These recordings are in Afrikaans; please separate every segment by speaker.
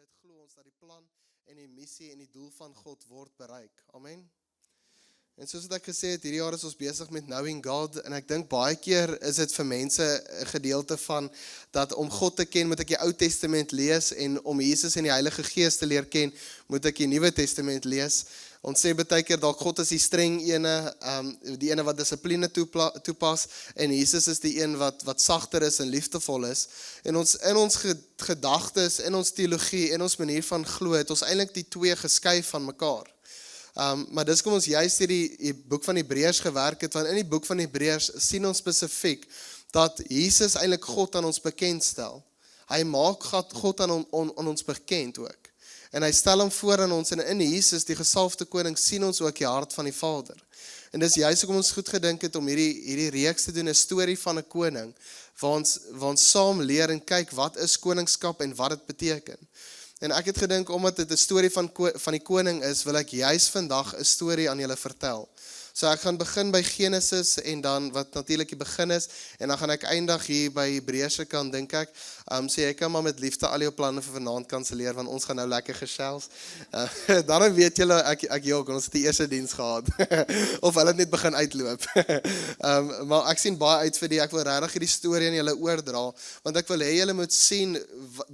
Speaker 1: dit glo ons dat die plan en die missie en die doel van God word bereik. Amen. En soos wat ek gesê het, hierdie jaar is ons besig met Knowing God, en ek dink baie keer is dit vir mense 'n gedeelte van, dat om God te ken, moet ek die Ou Testament lees, en om Jesus en die Heilige Gees te leer ken, moet ek die Nuwe Testament lees. Ons sê baie keer dalk God is die streng ene, die ene wat dissipline toepas, en Jesus is die een wat sagter is en liefdevol is. En in ons gedagtes, in ons teologie, in ons manier van glo, het ons eintlik die twee geskei van mekaar. Maar dis kom ons juist die boek van Hebreërs gewerk het, want in die boek van Hebreërs sien ons spesifiek dat Jesus eintlik God aan ons bekendstel. Hy maak God aan ons bekend ook. En hy stel hom voor aan ons, en in Jesus, die gesalfde koning, sien ons ook die hart van die Vader. En dis juist hoekom ons goed gedink het om hierdie reeks te doen, 'n storie van 'n koning, waar ons saam leer en kyk wat is koningskap en wat dit beteken. En ek het gedink, omdat dit 'n storie van die koning is, wil ek juist vandag 'n storie aan julle vertel. So ek gaan begin by Genesis, en dan wat natuurlik die begin is, en dan gaan ek eindig hier by Hebreëse kant, dink ek. So jy kan maar met liefde al jou planne vir vanaand kanselleer, want ons gaan nou lekker gesels. Daarom weet julle, ek jok, ons het die eerste diens gehad. Of hulle het net begin uitloop. Maar ek sien baie uit vir ek wil regtig hierdie storie aan julle oordra, want ek wil hê julle moet sien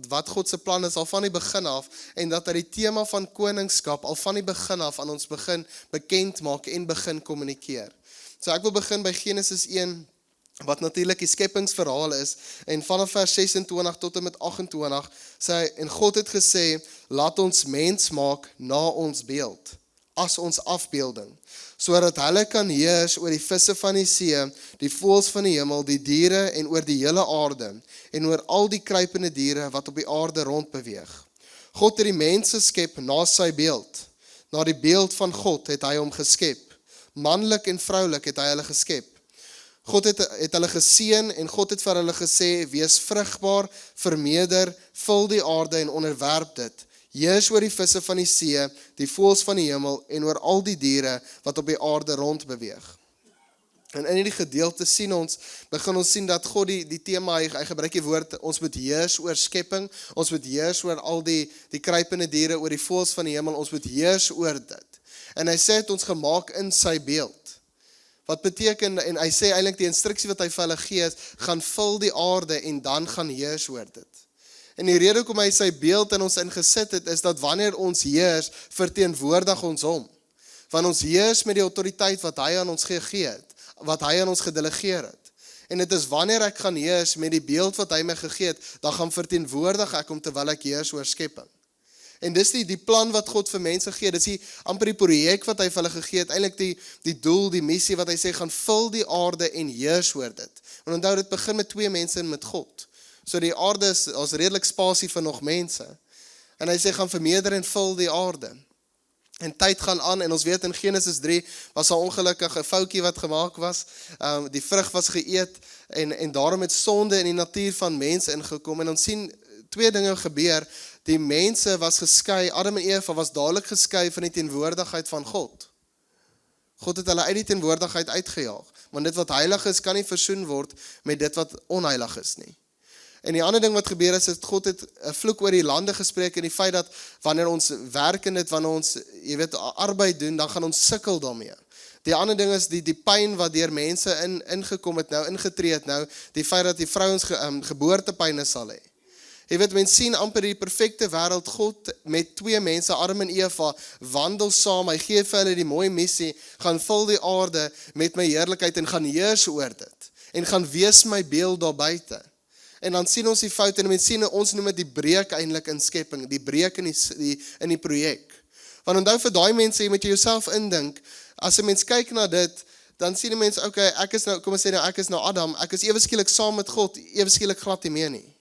Speaker 1: wat God se plan is al van die begin af, en dat hy die tema van koningskap al van die begin af aan ons begin bekend maak en begin kommunikeer. So ek wil begin by Genesis 1, wat natuurlik die skepingsverhaal is, en vanaf vers 26 tot en met 28, sê hy, en God het gesê, laat ons mens maak na ons beeld, as ons afbeelding, sodat hulle kan heers oor die visse van die see, die voëls van die hemel, die diere en oor die hele aarde, en oor al die kruipende diere wat op die aarde rondbeweeg. God het die mens geskep na sy beeld, na die beeld van God het hy hom geskep, manlik en vroulik het hy hulle geskep. God het hulle geseën, en God het vir hulle gesê, wees vrugbaar, vermeerder, vul die aarde en onderwerp dit. Heers oor die visse van die see, die voëls van die hemel, en oor al die diere wat op die aarde rondbeweeg. En in die gedeelte begin ons sien dat God die tema, hy gebruik die woord, ons moet heers oor skepping, ons moet heers oor al die kruipende diere, oor die voëls van die hemel, ons moet heers oor dit. En hy sê het ons gemaak in sy beeld. Wat beteken, en hy sê eintlik die instruksie wat hy vir hulle gee is, gaan vul die aarde en dan gaan heers oor dit. En die rede hoekom hy sy beeld in ons ingesit het, is dat wanneer ons heers, verteenwoordig ons hom. Want ons heers met die autoriteit wat hy aan ons gegee het, wat hy aan ons gedelegeer het. En dit is wanneer ek gaan heers met die beeld wat hy my gegee het, dan gaan verteenwoordig ek hom terwyl ek heers oor skepping. En dis die plan wat God vir mense gee, dis amper die projek wat hy vir hulle gegee het, eintlik die doel, die missie wat hy sê, gaan vul die aarde en heers oor dit. En onthou, dit begin met twee mense en met God. So die aarde is redelik spasie vir nog mense. En hy sê, gaan vermeerder en vul die aarde. En tyd gaan aan, en ons weet in Genesis 3, was 'n ongelukkige foutjie wat gemaak was, die vrug was geëet, en daarom het sonde in die natuur van mense ingekom, en ons sien twee dinge gebeur. Die mense was geskei, Adam en Eva was dadelik geskei van die teenwoordigheid van God. God het hulle uit die teenwoordigheid uitgejaag, want dit wat heilig is, kan nie versoen word met dit wat onheilig is nie. En die ander ding wat gebeur is, dat God het 'n vloek oor die lande gespreek, en die feit dat wanneer ons werk in dit, wanneer ons, arbeid doen, dan gaan ons sukkel daarmee. Die ander ding is die pyn wat deur mense ingetree het nou, die feit dat die vrouens geboortepyne sal hê. Jy weet, mens sien amper die perfekte wêreld, God met twee mense, Adam en Eva, wandel saam, hy gee vir hulle die mooi missie, gaan vul die aarde met my heerlikheid en gaan heers oor dit, en gaan wees my beeld daar buite. En dan sien ons die fout, en mens sien, ons noem dit die breek eintlik in skepping, die breek in die projek. Want onthou vir daai mense, jy moet jouself indink, as 'n mens kyk na dit, dan sien 'n mens, okay, ek is nou Adam, ek is ewe skielik saam met God, ewe skielik glad nie meer nie.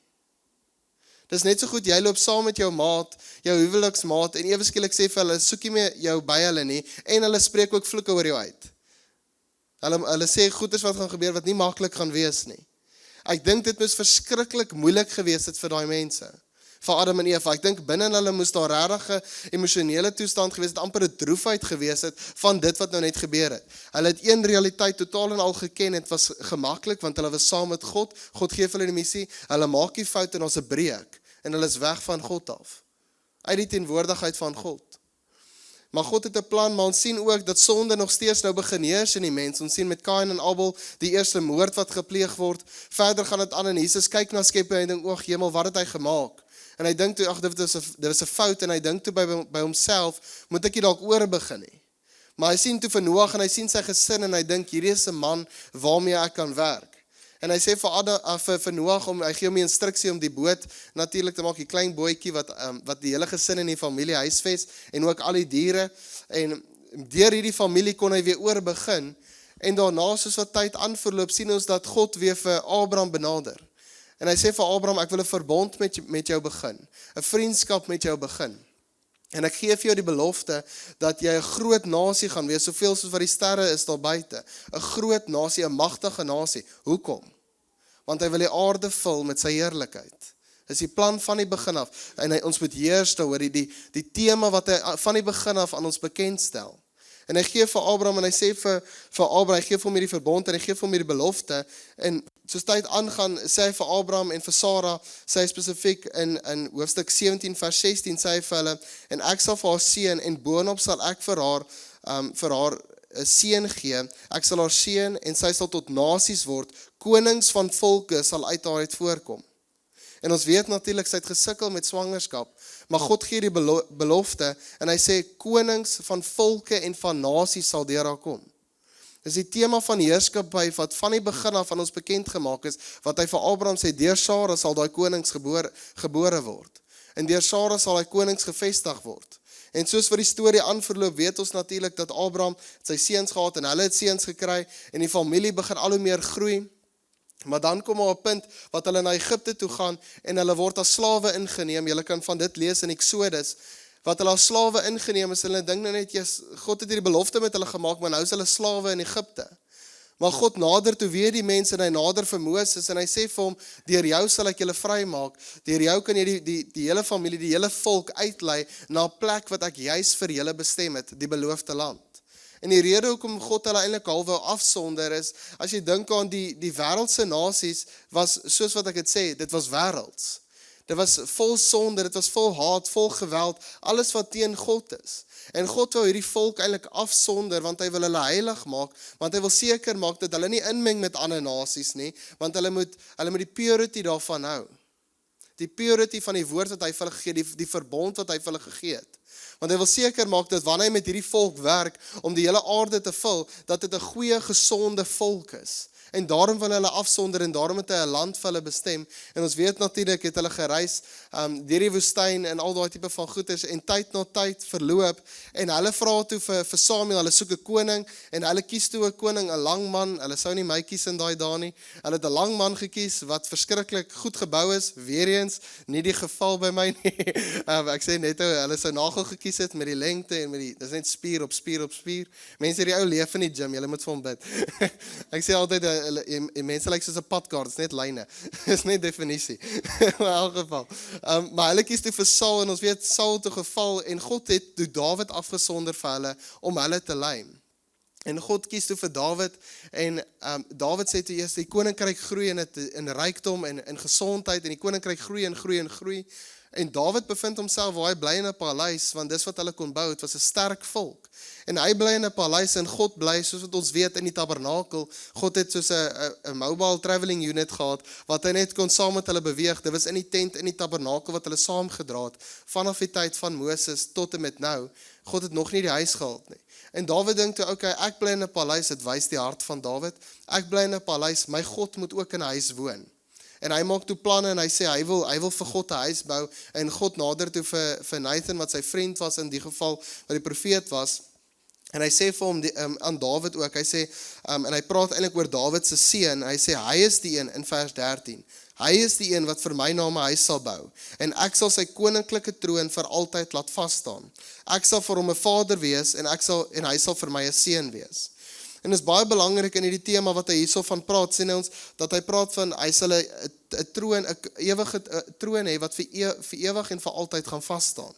Speaker 1: Dis net so goed, jy loop saam met jou maat, jou huweliksmaat, en ewe skielik sê vir hulle, soek nie meer jou by hulle nie, en hulle spreek ook vloeke oor jou uit. Hulle sê goeders wat gaan gebeur, wat nie maklik gaan wees nie. Ek dink dit moes verskriklik moeilik gewees het vir daai mense, vir Adam en Eva. Ek dink binne hulle moes daar regtig 'n emosionele toestand gewees het, amper 'n droefheid gewees het, van dit wat nou net gebeur het. Hulle het een realiteit totaal en al geken, het was gemaklik, want hulle was saam met God gee vir hulle die missie, hulle maak die fout en ons 'n breek, en hulle is weg van God af. uit die teenwoordigheid van God. Maar God het 'n plan, maar ons sien ook dat sonde nog steeds nou begin heers in die mens. Ons sien met Kain en Abel die eerste moord wat gepleeg word. Verder gaan dit aan en Jesus kyk na skepping en hy dink, "O Hemel, wat het hy gemaak?" En hy dink toe, "Ag, dit was 'n fout," en hy dink toe by homself, "Moet ek nie dalk oor begin nie?" Maar hy sien toe vir Noag en hy sien sy gesin en hy dink, "Hierdie is 'n man waarmee ek kan werk." En hy sê vir Noag, hy gee hom die instruksie om die boot natuurlik te maak, die klein bootjie wat die hele gesin en die familie huisves en ook al die diere. En deur hierdie familie kon hy weer oor begin. En daarna, soos wat tyd aanverloop, sien ons dat God weer vir Abraham benader. En hy sê vir Abraham, "Ek wil 'n verbond met jou begin, 'n vriendskap met jou begin. En ek gee vir jou die belofte dat jy 'n groot nasie gaan wees, soveel soos wat die sterre is daar buite. 'n Groot nasie, 'n magtige nasie. Hoekom? Want hy wil die aarde vul met sy heerlikheid. Dis die plan van die begin af. En ons moet heers daaroor, die tema wat hy van die begin af aan ons bekendstel. En hy gee vir Abraham en hy sê vir Abraham, hy gee vir hom hierdie verbond en hy gee vir hom hierdie belofte. En soos tyd aangaan, sê hy vir Abraham en vir Sarah, sê hy spesifiek in hoofstuk 17 vers 16, sê hy vir hulle, "En ek sal vir haar seën en boonop sal ek vir haar 'n seën gee. Ek sal haar seën en sy sal tot nasies word. Konings van volke sal uit haar uit voorkom." En ons weet natuurlik sy het gesukkel met swangerskap, maar God gee die belofte en hy sê konings van volke en van nasies sal deur haar kom. Dis die tema van heerskappy wat van die begin af aan ons bekend gemaak is, wat hy vir Abraham sê, deur Sara sal daai konings gebore word. En deur Sara sal hy konings gevestig word. En soos wat die storie aanverloop, weet ons natuurlik dat Abraham sy seuns gehad en hulle het seuns gekry en die familie begin al hoe meer groei. Maar dan kom daar 'n punt wat hulle na Egipte toe gaan en hulle word as slawe ingeneem. Julle kan van dit lees in Exodus. Wat hulle as slawe ingeneem is, hulle dink nou net, God het hierdie belofte met hulle gemaak, maar nou is hulle slawe in Egipte. Maar God nader toe weer die mense en hy nader vir Moses en hy sê vir hom, "Deur jou sal ek julle vrymaak. Deur jou kan jy die hele familie, die hele volk uitlei na 'n plek wat ek juis vir julle bestem het, die beloofde land." En die rede hoekom God hulle eintlik half wou afsonder is, as jy dink aan die wêreldse nasies, was soos wat ek het sê, dit was wêrelds. Dit was vol sonde, dit was vol haat, vol geweld, alles wat teen God is. En God wou hierdie volk eintlik afsonder, want hy wil hulle heilig maak, want hy wil seker maak dat hulle nie inmeng met ander nasies nie, want hulle moet die purity daarvan hou. Die purity van die woord wat hy vir hulle gegee, die verbond wat hy vir hulle gegee het. Want hy wil seker maak dat wanneer hy met hierdie volk werk, om die hele aarde te vul, dat dit 'n goeie, gesonde volk is. En daarom wil hulle afsonder en daarom het hy 'n land vir hulle bestem. En ons weet natuurlik het hulle gereis deur die woestyn en al daai tipe van goeders en tyd na tyd verloop en hulle vra toe vir Samuel, hulle soek 'n koning en hulle kies toe 'n koning, 'n lang man. Hulle sou nie my kies in daai dae nie. Hulle het 'n lang man gekies wat verskriklik goed gebou is. Weer eens nie die geval by my nie. Ek sê net hulle sou nagel gekies het met die lengte en dis net spier op spier op spier. Mense die ou leef in die gym, julle moet vir hom bid. Ek sê altyd mense lyk soos 'n padkaart, dit is net lyne. Dis net definisie. In elk geval. Maar hulle kies toe vir Saul en ons weet Saul toe geval en God het toe Dawid afgesonder vir hulle om hulle te lei. En God kies toe vir Dawid en Dawid sê toe eers die koninkryk groei in rykdom en in gesondheid en die koninkryk groei en groei en groei. En Dawid bevind homself waar hy bly in 'n paleis, want dis wat hulle kon bou, het was 'n sterk volk. En hy bly in 'n paleis en God bly, soos wat ons weet, in die tabernakel. God het soos 'n mobile traveling unit gehad, wat hy net kon saam met hulle beweeg. Dit was in die tent, in die tabernakel, wat hulle saam gedra het, vanaf die tyd van Moses tot en met nou. God het nog nie die huis gehad nie. En Dawid dink toe, okay, ek bly in 'n paleis, dit wys die hart van Dawid. Ek bly in 'n paleis, my God moet ook in 'n huis woon. En hy maak toe planne en hy sê hy wil vir God 'n huis bou en God nader toe vir Nathan wat sy vriend was in die geval wat die profeet was. En hy sê vir hom aan Dawid ook, hy sê en hy praat eintlik oor Dawid se seun. Hy sê hy is die een in vers 13. Hy is die een wat vir my naam 'n huis sal bou en ek sal sy koninklike troon vir altyd laat vas staan. Ek sal vir hom 'n vader wees en hy sal vir my 'n seun wees. En dit is baie belangrik in hierdie tema wat hy hierso van praat, sien ons dat hy praat van hy sal 'n troon, 'n ewige troon hê wat vir ewig en vir altyd gaan vas staan.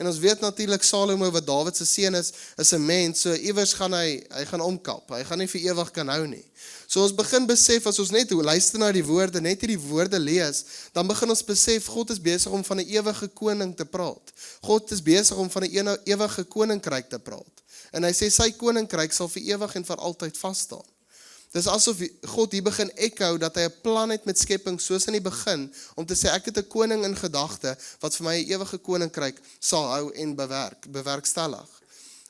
Speaker 1: En ons weet natuurlik Salomo wat Dawid se seun is 'n mens, so iewers gaan hy gaan omkap. Hy gaan nie vir ewig kan hou nie. So ons begin besef, as ons net luister na die woorde, net hierdie woorde lees, dan begin ons besef, God is besig om van 'n ewige koning te praat. God is besig om van 'n ewige koninkryk te praat. En hy sê, sy koninkryk sal vir ewig en vir altyd vasstaan. Dis asof God hier begin echo, dat hy 'n plan het met skepping, soos in die begin, om te sê, ek het 'n koning in gedagte, wat vir my 'n ewige koninkryk sal hou en bewerkstellig.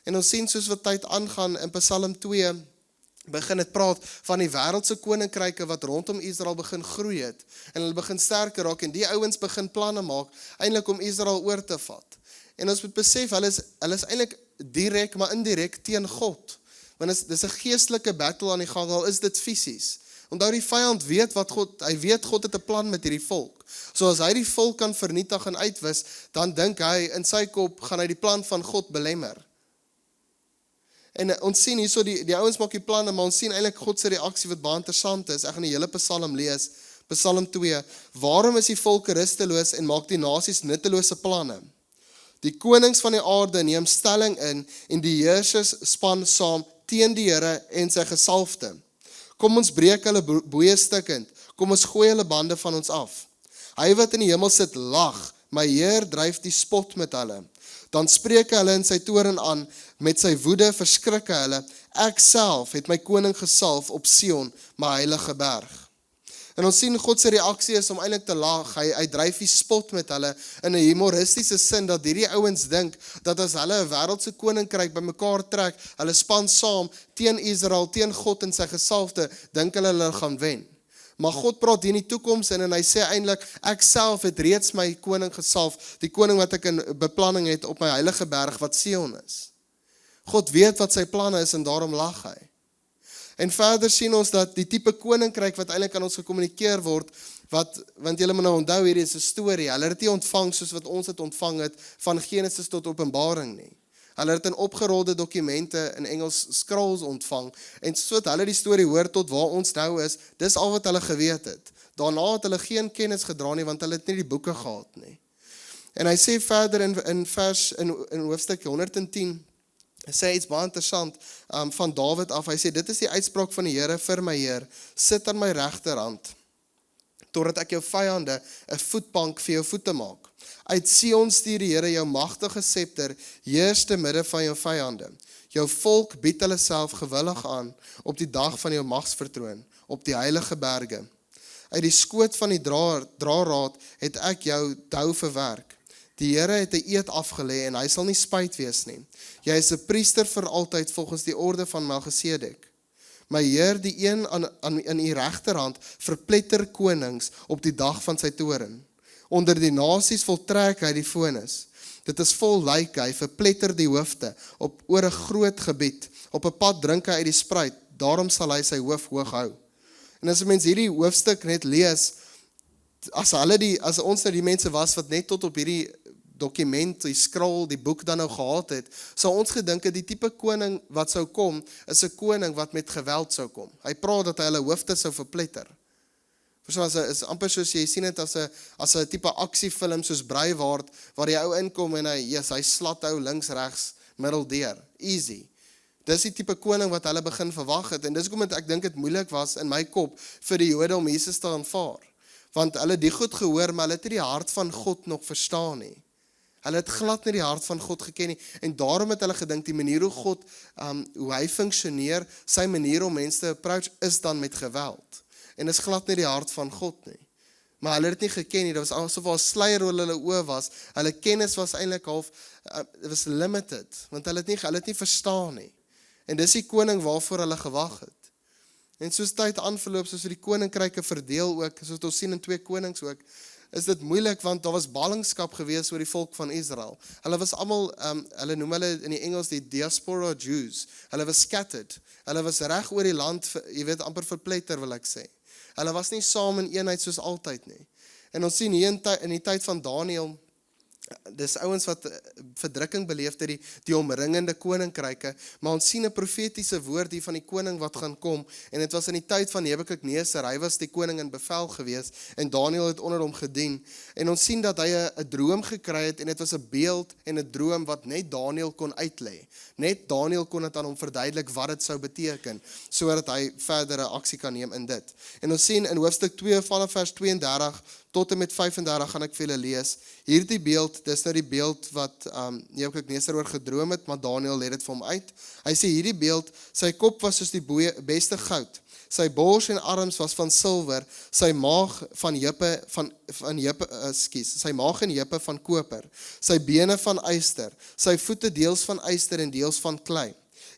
Speaker 1: En ons sien, soos wat tyd aangaan, in Psalm 2, begin het praat van die wêreldse koninkryke wat rondom Israel begin groei het, en hulle begin sterker raak, en die ouens begin planne maak, eintlik om Israel oor te vat. En ons moet besef, hulle is eintlik direk, maar indirek teen God. Want dis 'n geestelike battle aan die gang, al is dit fisies. Onthou, die vyand weet hy weet God het 'n plan met hierdie volk. So as hy die volk kan vernietig en uitwis, dan dink hy, in sy kop, gaan hy die plan van God belemmer. En ons sien hierso, die ouens maak die planne, maar ons sien eintlik God se reaksie wat baie interessant is. Ek gaan die hele Psalm lees, Psalm 2. Waarom is die volke rusteloos en maak die nasies nuttelose planne? Die konings van die aarde neem stelling in, en die heersers span saam teen die Here en sy gesalfde. Kom ons breek hulle boeie stukkend, kom ons gooi hulle bande van ons af. Hy wat in die hemel sit lag, my Heer dryf die spot met hulle. Dan spreek hy hulle in sy toorn aan, met sy woede verskrik hy hulle. Ek self het my koning gesalf op Sion, my heilige berg. En ons sien God se reaksie is om eintlik te lag. Hy dryf die spot met hulle in 'n humoristiese sin, dat hierdie ouens dink dat as hulle 'n wêreldse koninkryk bymekaar trek, hulle span saam teen Israel, teen God en sy gesalfde, dink hulle gaan wen. Maar God praat hier in die toekoms en hy sê eintlik, ek self het reeds my koning gesalf, die koning wat ek in beplanning het op my heilige berg wat Sion is. God weet wat sy planne is en daarom lag hy. En verder sien ons dat die tipe koninkryk wat eintlik aan ons gekommunikeer word, want julle moet nou onthou, hierdie is 'n storie. Hulle het dit nie ontvang soos wat ons dit ontvang het, van Genesis tot Openbaring nie. Hulle het in opgerolde dokumente, in Engels scrolls ontvang, en soos wat hulle die storie hoor tot waar ons nou is, dis al wat hulle geweet het. Daarna het hulle geen kennis gedra nie, want hulle het nie die boeke gehad nie. En hy sê verder in hoofstuk 110, hy sê iets baie interessant van Dawid af. Hy sê, dit is die uitspraak van die Here vir my Heer, sit aan my regterhand, totdat ek jou vyande 'n voetbank vir jou voete maak. Uit Sion stuur die Here jou magtige scepter, heers te midde van jou vyande. Jou volk bied hulle self gewillig aan op die dag van jou magsvertroon, op die heilige berge. Uit die skoot van die draaraad het ek jou dou verwerk. Die Here het 'n eed afgelê en hy sal nie spyt wees nie. Jy is 'n priester vir altyd volgens die orde van Melchisedek. My Heer, die een in u regterhand, verpletter konings op die dag van sy toorn. Onder die nasies voltrek hy die vonnis. Dit is vol lyke, hy verpletter die hoofde oor 'n groot gebied. Op 'n pad drink hy uit die spruit, daarom sal hy sy hoof hoog hou. En as 'n mens hierdie hoofstuk net lees, as ons nou die mense was wat net tot op hierdie dokument, die scroll, die boek dan nou gehad het, sou ons gedink het die tipe koning wat sou kom, is 'n koning wat met geweld sou kom. Hy praat dat hy hulle hoofde sou verpletter. Is amper soos jy sien dit as 'n tipe aksiefilm soos Braaiwaard, waar die ou inkom en hy slat hou links, regs, middeldeur. Easy. Dis die tipe koning wat hulle begin verwag het, en dis hoekom ek dink dit moeilik was in my kop vir die Jode om Jesus te aanvaar. Want hulle het die goed gehoor, maar hulle het nie die hart van God nog verstaan nie. Hulle het glad nie die hart van God geken nie, en daarom het hulle gedink, die manier hoe God, hoe hy funksioneer, sy manier om mense te approach, is dan met geweld. En is glad nie die hart van God nie. Maar hulle het dit nie geken nie, dit was asof al sluier oor hulle oë was, hulle kennis was eintlik half, it was limited, want hulle het nie verstaan nie. En dis die koning waarvoor hulle gewag het. En soos tyd aanverloop, soos die koninkryke verdeel ook, soos ons sien in 2 Konings ook, is dit moeilik, want daar was ballingskap gewees oor die volk van Israel. Hulle was almal, hulle noem hulle in die Engels die diaspora Jews. Hulle was scattered. Hulle was reg oor die land, jy weet, amper verpletter wil ek sê. Hulle was nie saam in eenheid soos altyd nie. En ons sien hier in die tyd van Daniël, dis ouens wat verdrukking beleef het die omringende koninkryke, maar ons sien 'n profetiese woord hier van die koning wat gaan kom, en dit was in die tyd van Nebukadneser, hy was die koning in bevel gewees, en Daniël het onder hom gedien, en ons sien dat hy 'n droom gekry het, en dit was 'n beeld en 'n droom wat net Daniël kon uitlê. Net Daniël kon dit aan hom verduidelik wat dit sou beteken, sodat hy verdere aksie kan neem in dit. En ons sien in hoofstuk 2 vanaf vers 32 tot en met 35 gaan ek vir julle lees. Hierdie beeld, dis nou die beeld wat Nebukadneser oor gedroom het, maar Daniël lê dit vir hom uit. Hy sê hierdie beeld, sy kop was soos die beste goud. Sy bors en arms was van silwer, sy maag en heupe van koper, sy bene van yster, sy voete deels van yster en deels van klei.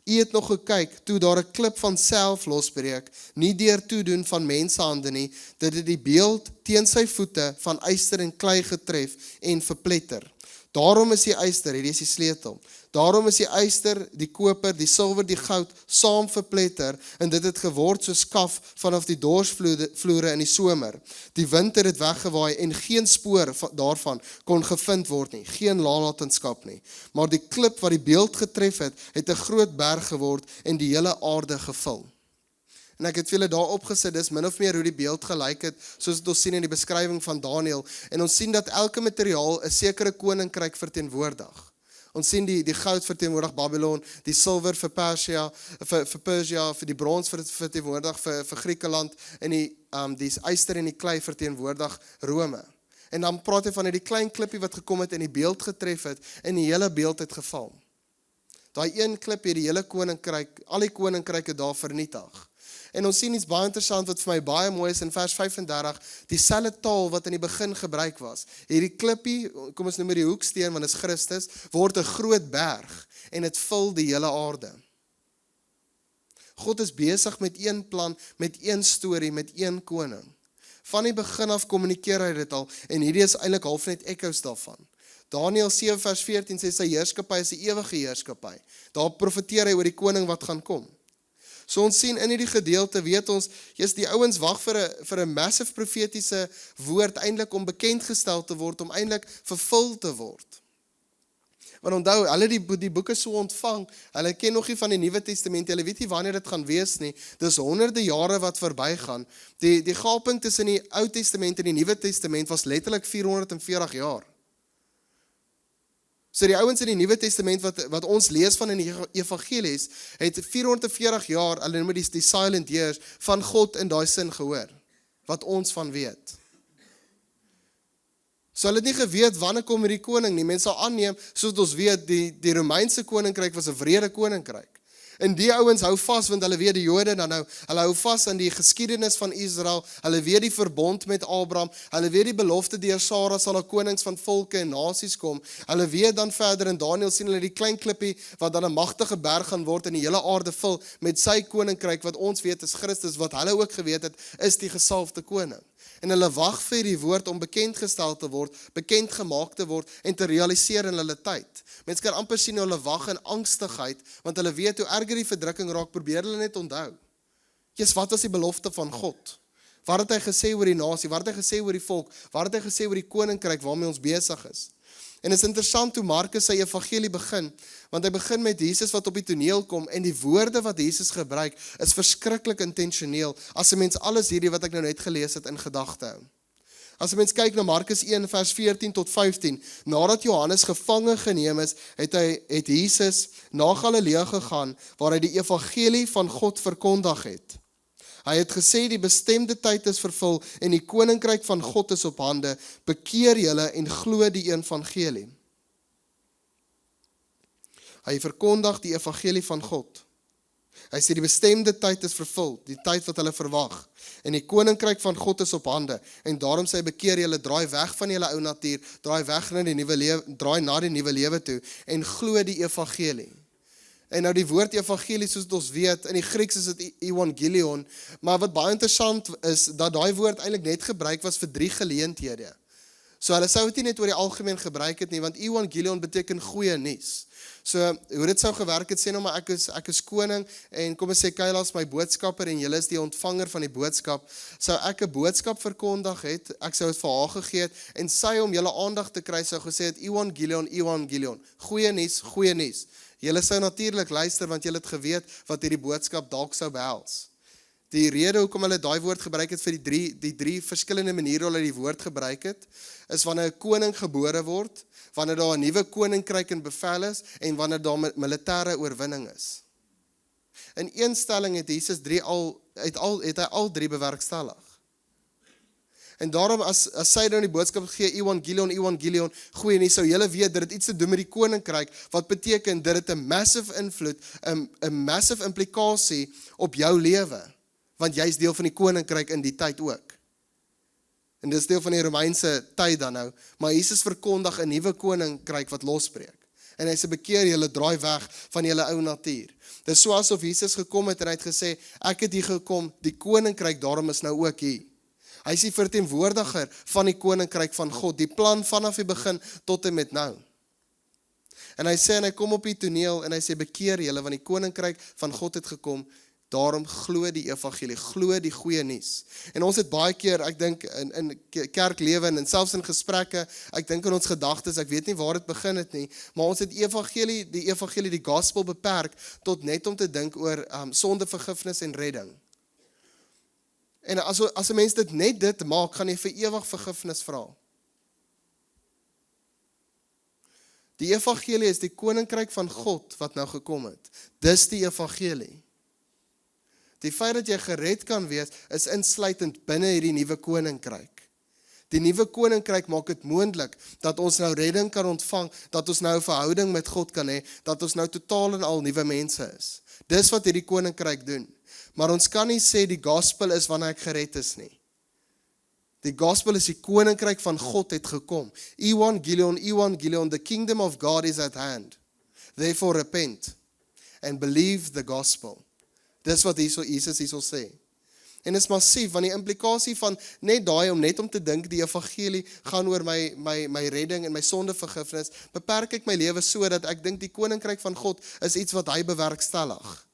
Speaker 1: U het nog gekyk, toe daar 'n klip van self losbreek, nie deur toedoen van mensehande nie, dit het die beeld teen sy voete van yster en klei getref en verpletter. Daarom is die yster, hierdie is die sleutel, daarom is die yster, die koper, die silwer, die goud, saam verpletter, en dit het geword soos skaf vanaf die dorsvloere in die somer. Die wind het dit weggewaai, en geen spoor daarvan kon gevind word nie, geen nalatenskap nie. Maar die klip wat die beeld getref het, het 'n groot berg geword, en die hele aarde gevul. En ek het vir julle daar opgesit, dis min of meer hoe die beeld gelyk het, soos wat ons sien in die beskrywing van Daniël, en ons sien dat elke materiaal 'n sekere koninkryk verteenwoordig. Ons sien die goud verteenwoordig Babylon, die silwer vir Persia, vir die brons verteenwoordig vir Griekeland, en die yster en die klei verteenwoordig Rome. En dan praat hy van die klein klippie wat gekom het en die beeld getref het, en die hele beeld het geval. Daai een klip het die hele koninkryk, al die koninkryke daar vernietig. En ons sien iets baie interessant wat vir my baie mooi is in vers 35, dieselfde taal wat in die begin gebruik was. Hierdie klippie, kom ons noem die hoeksteen, want dit is Christus, word 'n groot berg en dit vul die hele aarde. God is besig met een plan, met een storie, met een koning. Van die begin af kommunikeer hy dit al, en hierdie is eintlik half net ekkos daarvan. Daniël 7 vers 14 sê sy heerskappy is 'n ewige heerskappy. Daar profeteer hy oor die koning wat gaan kom. So ons sien in hierdie gedeelte, weet ons, die ouens wag vir 'n massive profetiese woord eintlik om bekend gestel te word, om eintlik vervul te word. Want onthou, hulle die boeke so ontvang, hulle ken nog nie van die Nuwe Testament, hulle weet nie wanneer dit gaan wees nie, dis honderde jare wat verbygaan. Die gaping tussen die Ou Testament en die Nuwe Testament was letterlik 440 jaar. So die ouens in die Nuwe Testament wat ons lees van in die evangelies, het 440 jaar, hulle noem die silent years, van God in daai sin gehoor, wat ons van weet. So hulle het nie geweet wanneer kom hierdie koning nie, mense sal aanneem, soos ons weet, die Romeinse koninkryk was 'n wrede koninkryk. En die ouens hou vas, want hulle weet die Jode dan nou, hulle hou vas aan die geskiedenis van Israel, hulle weet die verbond met Abraham, hulle weet die belofte deur Sara sal 'n konings van volke en nasies kom, hulle weet dan verder in Daniël sien hulle die klein klippie wat dan 'n magtige berg gaan word en die hele aarde vul met sy koninkryk wat ons weet is Christus, wat hulle ook geweet het is die gesalfde koning. En hulle wag vir die woord om bekend gestel te word, bekend gemaak te word en te realiseer in hulle tyd. Mense kan amper sien hulle wag in angstigheid, want hulle weet hoe erger die verdrukking raak, probeer hulle net onthou. Wat was die belofte van God? Wat het hy gesê oor die nasie? Wat het hy gesê oor die volk? Wat het hy gesê oor die koninkryk waarmee ons besig is? En het is interessant hoe Markus sy evangelie begin, want hy begin met Jesus wat op die toneel kom, en die woorde wat Jesus gebruik, is verskriklik intentioneel, as 'n mens alles hierdie wat ek nou net gelees het in gedagte hou. As 'n mens kyk na Markus 1 vers 14 tot 15, nadat Johannes gevange geneem is, het Jesus na Galilea gegaan, waar hy die evangelie van God verkondig het. Hy het gesê die bestemde tyd is vervul en die koninkryk van God is op hande, bekeer julle en glo die evangelie. Hy verkondig die evangelie van God. Hy sê die bestemde tyd is vervul, die tyd wat hulle verwag. En die koninkryk van God is op hande. En daarom sê hy bekeer julle, draai weg van julle ou natuur, draai weg na die nuwe lewe, draai na die nuwe lewe toe en glo die evangelie. En nou die woord evangelie, soos ons weet, in die Grieks is dit evangelion, maar wat baie interessant is, dat daai woord eintlik net gebruik was vir 3 geleenthede. So hulle sou dit nie net oor die algemeen gebruik het nie, want Evangelion beteken goeie nuus. So hoe dit sou gewerk het, sê nou maar ek is koning en kom ons sê Kayla is my boodskapper en julle is die ontvanger van die boodskap. Sou ek 'n boodskap verkondig het, ek sou dit vir haar gegee het en sy om julle aandag te kry sou gesê het Evangelion, goeie nuus. Julle sou natuurlik luister want julle het geweet wat hierdie boodskap dalk sou behels. Die rede hoekom hulle daai woord gebruik het vir die drie verskillende maniere hoe hulle die woord gebruik het, is wanneer 'n koning gebore word, wanneer daar 'n nuwe koninkryk in bevel is en wanneer daar militêre oorwinning is. In een stelling het Jesus het hy al drie bewerkstellig. En daarom as sy nou die boodskap gee Evangelion, goeie nuus, sou julle weet dat dit iets te doen met die koninkryk, wat beteken dat dit 'n massive invloed, 'n massive implikasie op jou lewe, want jy's deel van die koninkryk in die tyd ook. En dis deel van die Romeinse tyd dan nou, maar Jesus verkondig 'n nuwe koninkryk wat losbreek. En hy sê bekeer julle, draai weg van julle ou natuur. Dis so asof Jesus gekom het en hy het gesê, ek het hier gekom, die koninkryk daarom is nou ook hier. Hy is die verteenwoordiger van die koninkryk van God, die plan vanaf die begin tot en met nou. En hy sê, en hy kom op die toneel en hy sê bekeer julle, want die koninkryk van God het gekom. Daarom glo die evangelie, glo die goeie nuus. En ons het baie keer, ek dink in kerklewe en selfs in gesprekke, ek dink in ons gedagtes, ek weet nie waar dit begin het nie, maar ons het die evangelie, die gospel beperk tot net om te dink oor sondevergifnis en redding. En as 'n mens dit net dit maak, gaan jy vir ewig vergifnis vra. Die evangelie is die koninkryk van God wat nou gekom het. Dis die evangelie. Die feit dat jy gered kan wees, is insluitend binne hierdie nuwe koninkryk. Die nuwe koninkryk maak dit moontlik dat ons nou redding kan ontvang, dat ons nou 'n verhouding met God kan hê, dat ons nou totaal en al nuwe mense is. Dis wat hierdie koninkryk doen. Maar ons kan nie sê die gospel is wanneer ek gered is nie. Die gospel is die koninkryk van God het gekom. Evangelion, the kingdom of God is at hand. Therefore repent and believe the gospel. Dis wat Jesus hierso sê. En is massief, want die implikasie van net daai om te dink die evangelie gaan oor my redding en my sondevergifnis, beperk ek my lewe so dat ek dink die koninkryk van God is iets wat hy bewerkstellig.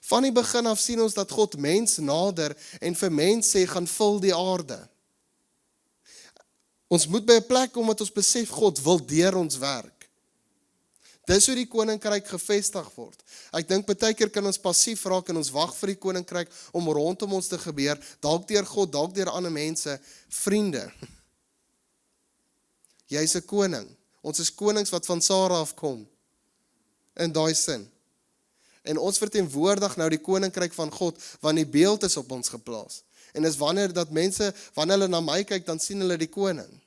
Speaker 1: Van die begin af sien ons dat God mens nader en vir mens sê gaan vul die aarde. Ons moet by 'n plek kom wat ons besef God wil deur ons werk. Dis hoe die koninkryk gevestig word. Ek dink baie keer kan ons passief raak en ons wag vir die koninkryk om rondom ons te gebeur, dalk deur God, dalk deur ander mense, vriende. Jy's 'n koning. Ons is konings wat van Sara afkom. In daai sin. En ons verteenwoordig nou die koninkryk van God, want die beeld is op ons geplaas. En is wanneer hulle na my kyk, dan sien hulle die koning.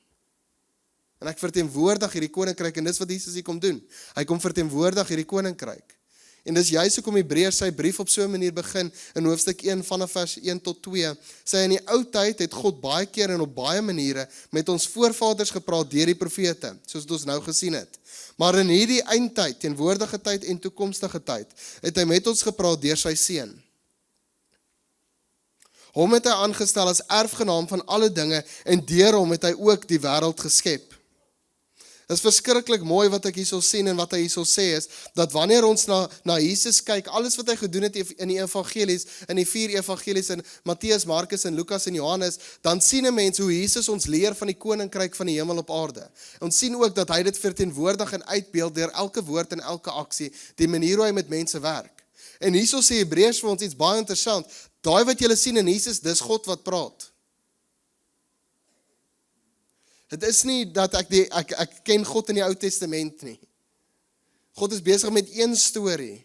Speaker 1: En ek verteenwoordig hierdie koninkryk, en dis wat Jesus hier kom doen. Hy kom verteenwoordig hierdie koninkryk. En dis juist hoekom Hebreërs sy brief op so 'n manier begin, in hoofstuk 1 vanaf vers 1 tot 2, sê in die ou tyd het God baie keer en op baie maniere met ons voorvaders gepraat deur die profete, soos ons nou gesien het. Maar in hierdie eindtyd, teenwoordige tyd en toekomstige tyd, het hy met ons gepraat deur sy seun. Hom het hy aangestel as erfgenaam van alle dinge, en deur hom het hy ook die wêreld geskep. Dit is verskriklik mooi wat ek hierso sien en wat hy hierso sê is, dat wanneer ons na Jesus kyk, alles wat hy gedoen het in die evangelies, in die 4 evangelies, in Matteus, Markus en Lukas en Johannes, dan sien 'n mens hoe Jesus ons leer van die koninkryk van die hemel op aarde. Ons sien ook dat hy dit verteenwoordig en uitbeeld deur elke woord en elke aksie, die manier hoe hy met mense werk. En hierso sê Hebreërs vir ons iets baie interessant, daai wat julle sien in Jesus, dis God wat praat. Het is nie dat ek ken God in die Ou Testament nie. God is besig met een storie,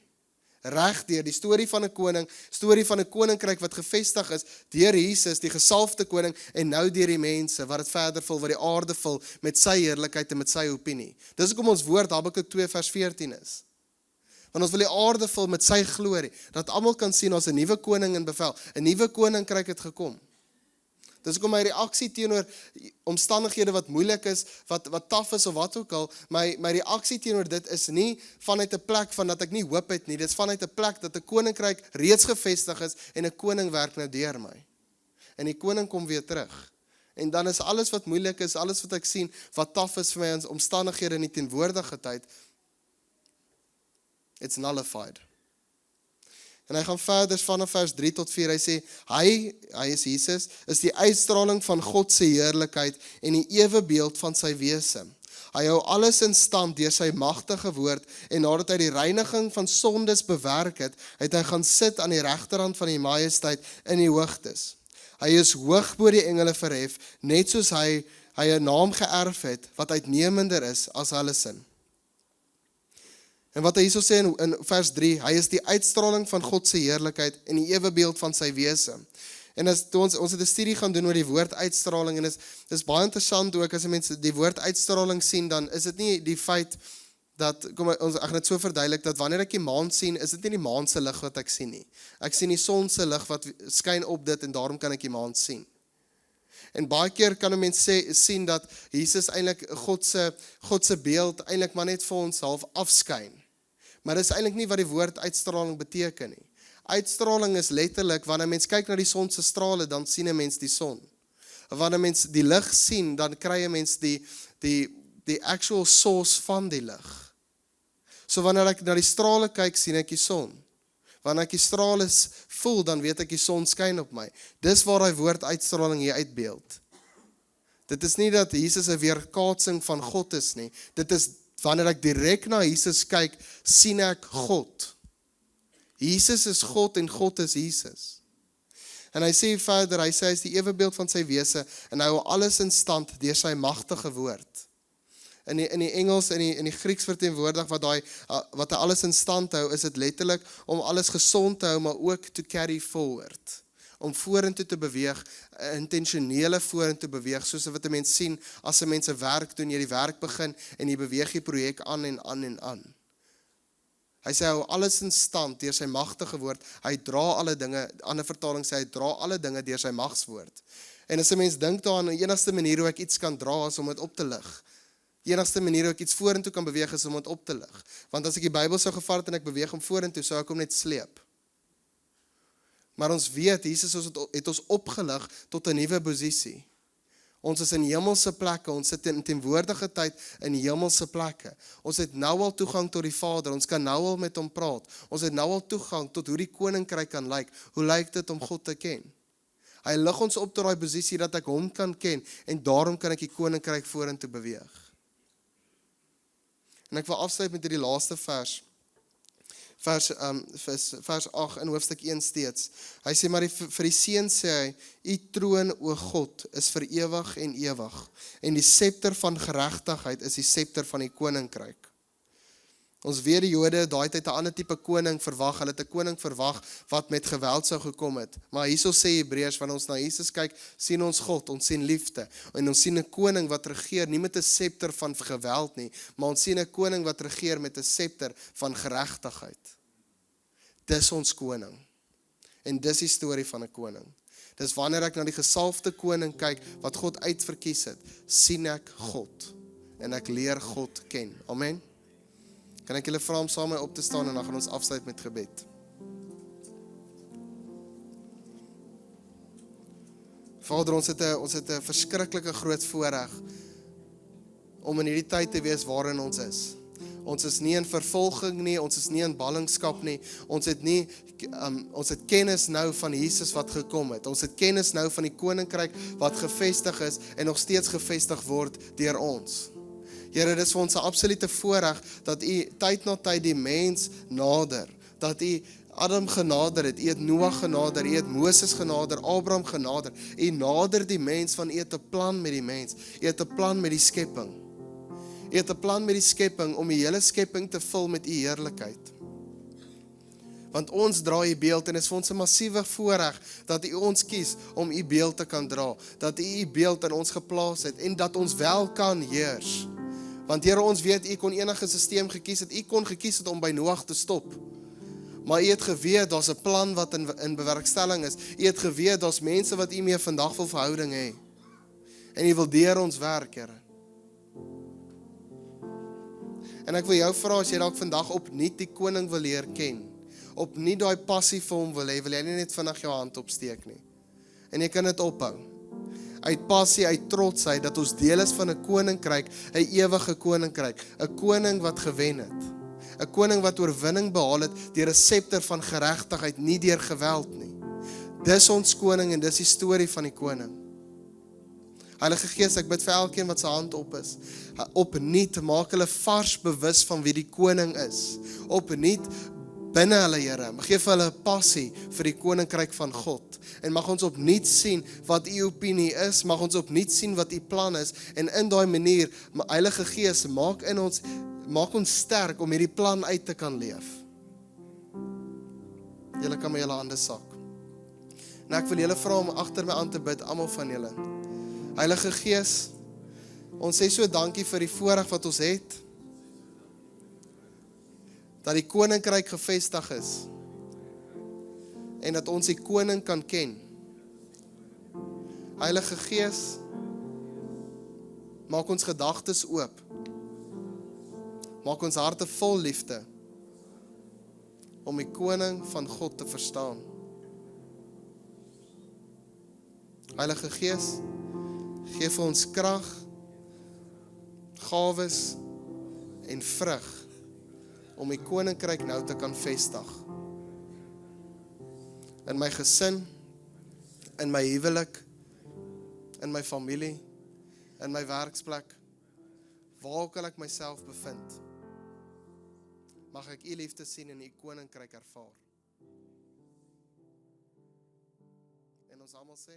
Speaker 1: regdeur die storie van 'n koning, storie van 'n koninkryk wat gevestig is, deur Jesus, die gesalfde koning, en nou deur die mense, wat dit verder vul, wat die aarde vul, met sy heerlikheid en met sy opinie. Dis hoekom ons woord Habakuk 2 vers 14 is. Want ons wil die aarde vul met sy glorie, dat almal kan sien, ons 'n nuwe koning in bevel, 'n nuwe koninkryk het gekom. Dis hoekom my reaksie teenoor omstandighede wat moeilik is, wat taaf is of wat ook al, my reaksie teenoor dit is nie vanuit 'n plek van dat ek nie hoop het nie, dit is vanuit 'n plek dat 'n koninkryk reeds gevestig is en 'n koning werk nou deur my. En die koning kom weer terug. En dan is alles wat moeilik is, alles wat ek sien, wat taaf is vir my in omstandighede in die teenwoordige tyd, it's nullified. En hy gaan verder vanaf vers 3 tot 4, hy sê, hy is Jesus, is die uitstraling van God se heerlikheid en die ewebeeld van sy wese. Hy hou alles in stand deur sy magtige woord en nadat hy die reiniging van sondes bewerk het, het hy gaan sit aan die regterhand van die majesteit in die hoogtes. Hy is hoog bo die engele verhef, net soos hy 'n naam geërf het wat uitnemender is as hulle sin. En wat hy hierso sê in vers 3, hy is die uitstraling van God se heerlikheid en die ewebeeld van sy wese. En as ons het 'n studie gaan doen oor die woord uitstraling, en dis baie interessant ook, as mense die woord uitstraling sien, dan is dit nie die feit dat, ek gaan dit so verduidelik, dat wanneer ek die maan sien, is dit nie die maan se lig wat ek sien nie. Ek sien die son se lig wat skyn op dit, en daarom kan ek die maan sien. En baie keer kan 'n mens sien dat Jesus eintlik God se beeld eintlik maar net vir ons half afskyn. Maar dis eintlik nie wat die woord uitstraling beteken nie. Uitstraling is letterlik, wanneer 'n mens kyk na die son se strale, dan sien 'n mens die son. Wanneer 'n mens die lig sien, dan kry 'n mens die actual source van die lig. So wanneer ek na die strale kyk, sien ek die son. Wanneer ek die strale voel, dan weet ek die son skyn op my. Dis waar hy woord uitstraling hier uitbeeld. Dit is nie dat Jesus 'n weerkaatsing van God is nie. Dit is wanneer ek direk na Jesus kyk, sien ek God. Jesus is God en God is Jesus. En hy sê verder, hy is die ewebeeld van sy wese en hy hou alles in stand deur sy magtige woord. In die Engels, in die Grieks verteenwoordig wat hy alles in stand hou, is dit letterlik om alles gesond te hou, maar ook to carry forward. Om vorentoe te beweeg, intentionele vorentoe beweeg, soos wat 'n mens sien as 'n mens 'n werk doen, jy die werk begin en jy beweeg die projek aan en aan en aan. Hy sê, hou alles in stand deur sy magtige woord. Hy dra alle dinge, ander vertaling sê, hy dra alle dinge deur sy magswoord. En as 'n mens dink daaraan, die enigste manier hoe ek iets kan dra is om dit op te lig. Die enigste manier hoe ek iets vorentoe kan beweeg is om dit op te lig. Want as ek die Bybel sou gevat het en ek beweeg hom vorentoe, sou ek hom net sleep. Maar ons weet, Jesus het ons opgelig tot 'n nuwe posisie. Ons is in hemelse plekke, ons sit in teenwoordige tyd in hemelse plekke. Ons het nou al toegang tot die Vader, ons kan nou al met hom praat. Ons het nou al toegang tot hoe die koninkryk kan lyk. Hoe lyk dit om God te ken? Hy lig ons op tot daai posisie dat ek hom kan ken en daarom kan ek die koninkryk vorentoe beweeg. En ek wil afsluit met hierdie laaste vers. Vers 8 in hoofstuk 1 steeds. Hy sê, maar vir die seun sê hy, u troon, o God, is vir ewig en ewig. En die scepter van geregtigheid is die scepter van die koninkryk. Ons weet die Jode daai tyd 'n ander tipe koning verwag. Hulle het 'n koning verwag wat met geweld sou gekom het. Maar hierso sê Hebreërs, wanneer ons na Jesus kyk, sien ons God, ons sien liefde. En ons sien 'n koning wat regeer nie met 'n scepter van geweld nie, maar ons sien 'n koning wat regeer met 'n scepter van geregtigheid. Dis ons koning. En dis die storie van 'n koning. Dis wanneer ek na die gesalfde koning kyk wat God uitverkies het, sien ek God en ek leer God ken. Amen. Kan ek julle vra om saam met my op te staan en dan gaan ons afsluit met gebed. Vader, ons het 'n verskriklike groot voorreg om in hierdie tyd te wees waarin ons is. Ons is nie in vervolging nie, ons is nie in ballingskap nie. Ons het kennis nou van Jesus wat gekom het. Ons het kennis nou van die koninkryk wat gevestig is en nog steeds gevestig word deur ons. Here, dit is vir ons 'n absolute voorreg dat u tyd na tyd die mens nader, dat u Adam genader het, u het Noag genader, u het Moses genader, Abraham genader. U nader die mens van u het 'n plan met die mens. U het 'n plan met die skepping. U het 'n plan met die skepping om die hele skepping te vul met u heerlikheid. Want ons dra u beeld en is vir ons 'n massiewe voorreg dat u ons kies om u beeld te kan dra, dat u beeld in ons geplaas het en dat ons wel kan heers. Want Here, ons weet, u kon enige stelsel gekies het, u kon gekies het om by Noag te stop. Maar u het geweet, daar's 'n plan wat in bewerkstelling is. U het geweet, daar's mense wat u mee vandag wil verhouding hê. En u wil deur ons werk, Here. En ek wil jou vra, as jy dalk vandag opnuut die koning wil leer ken, opnuut daai passie vir hom wil jy nie net vinnig jou hand opsteek nie. En jy kan dit ophou. uit passie, uit trotsheid, dat ons deel is van 'n koninkryk, 'n ewige koninkryk, 'n koning wat gewen het, 'n koning wat oorwinning behaal het deur 'n scepter van geregtigheid, nie deur geweld nie. Dis ons koning en dis die storie van die koning. Heilige Gees, ek bid vir elkeen wat sy hand op is. Opnuut maak hulle vars bewus van wie die koning is. Opnuut binne hulle, Here. Geef hulle 'n passie vir die koninkryk van God. En mag ons opnuut sien wat u opinie is, mag ons opnuut sien wat u plan is, en in daai manier, Heilige Gees, maak ons sterk om hierdie plan uit te kan leef. Julle kan my julle hande sak. En ek wil julle vra om agter my aan te bid, almal van julle. Heilige Gees, ons sê so dankie vir die voorreg wat ons het, dat die koninkryk gevestig is, en dat ons die koning kan ken. Heilige Gees, maak ons gedagtes oop, maak ons harte vol liefde, om die koning van God te verstaan. Heilige Gees, geef vir ons krag, gawes en vrug, om die koninkryk nou te kan vestig. In my gesin, in my huwelik, in my familie, in my werksplek, waar ook al ek myself bevind, mag ek u liefde sien en u koninkryk ervaar. En ons almal sê,